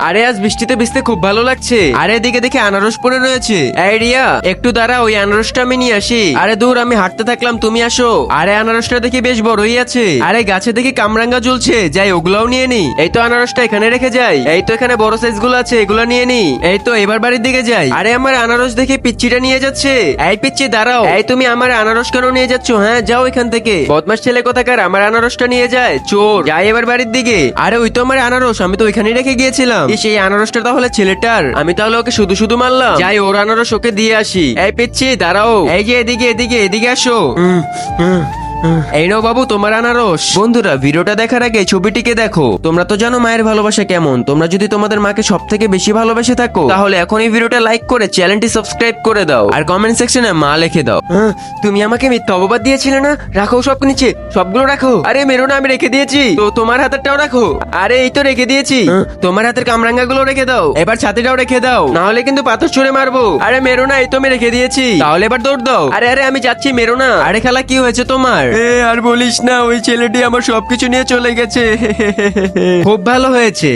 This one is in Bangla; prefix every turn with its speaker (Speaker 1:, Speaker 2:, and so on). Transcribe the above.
Speaker 1: আরে আজ বৃষ্টিতে ভিজতে খুব ভালো লাগছে। আরে এদিকে দেখে আনারস পড়ে রয়েছে। এই রিয়া একটু দাঁড়া, ওই আনারসটা আমি নিয়ে আসি। আরে দূর, আমি হাঁটতে থাকলাম, তুমি আসো। আরে আনারসটা দেখি বেশ বড়ই আছে। আরে গাছে দেখি কামরাঙ্গা ঝুলছে, যাই ওগুলাও নিয়ে নি। এই তো আনারসটা এখানে রেখে যাই। এই তো এখানে বড় সাইজ গুলো আছে, এগুলো নিয়ে নি। এই তো এবার বাড়ির দিকে যাই। আরে আমার আনারস দেখে পিচ্চিটা নিয়ে যাচ্ছে। এই পিচ্চি দাঁড়াও, এই তুমি আমার আনারস কেন নিয়ে যাচ্ছ? হ্যাঁ যাও এখান থেকে, বদমাস ছেলে কোথাকার, আমার আনারসটা নিয়ে যায় চোর। যাই এবার বাড়ির দিকে। আরে ওই তো আমার আনারস, আমি তো ওইখানেই রেখে গিয়েছিলাম। সেই আনারসটা তাহলে ছেলেটার, আমি তাহলে ওকে শুধু শুধু মারলাম। যাই ওর আনারস ওকে দিয়ে আসি। এই পিচ্চি দাঁড়াও, এই যে এদিকে এদিকে এদিকে আসো। এই নাও বাবু তোমার আনারস। বন্ধুরা, ভিডিওটা দেখার আগে ছবিটিকে দেখো। তোমরা তো জানো মায়ের ভালোবাসা কেমন। তোমরা যদি তোমাদের মাকে সব থেকে বেশি ভালোবেসে থাকো, তাহলে এখন এই ভিডিওটা লাইক করে চ্যানেলটি সাবস্ক্রাইব করে দাও, আর কমেন্ট সেকশনে মা লিখে দাও। তুমি আমাকে মিথ্যা অপবাদ দিয়েছিলে না? রাখো সব নিচে, সবগুলো রাখো। আরে মেরো না, আমি রেখে দিয়েছি তো। তোমার হাতেরটাও রাখো। আরে এই তো রেখে দিয়েছি। তোমার হাতের কামরাঙ্গা গুলো রেখে দাও, এবার ছাতিটাও রেখে দাও, না হলে কিন্তু পাথর ছুঁড়ে মারবো। আরে মেরো না, এই তো আমি রেখে দিয়েছি, তাহলে এবার দৌড় দাও। আরে আরে আমি যাচ্ছি, মেরো না। আরে খালা কি হয়েছে তোমার? আর বলিস না, ওই ছেলেটি আমার সবকিছু নিয়ে চলে গেছে। খুব ভালো হয়েছে।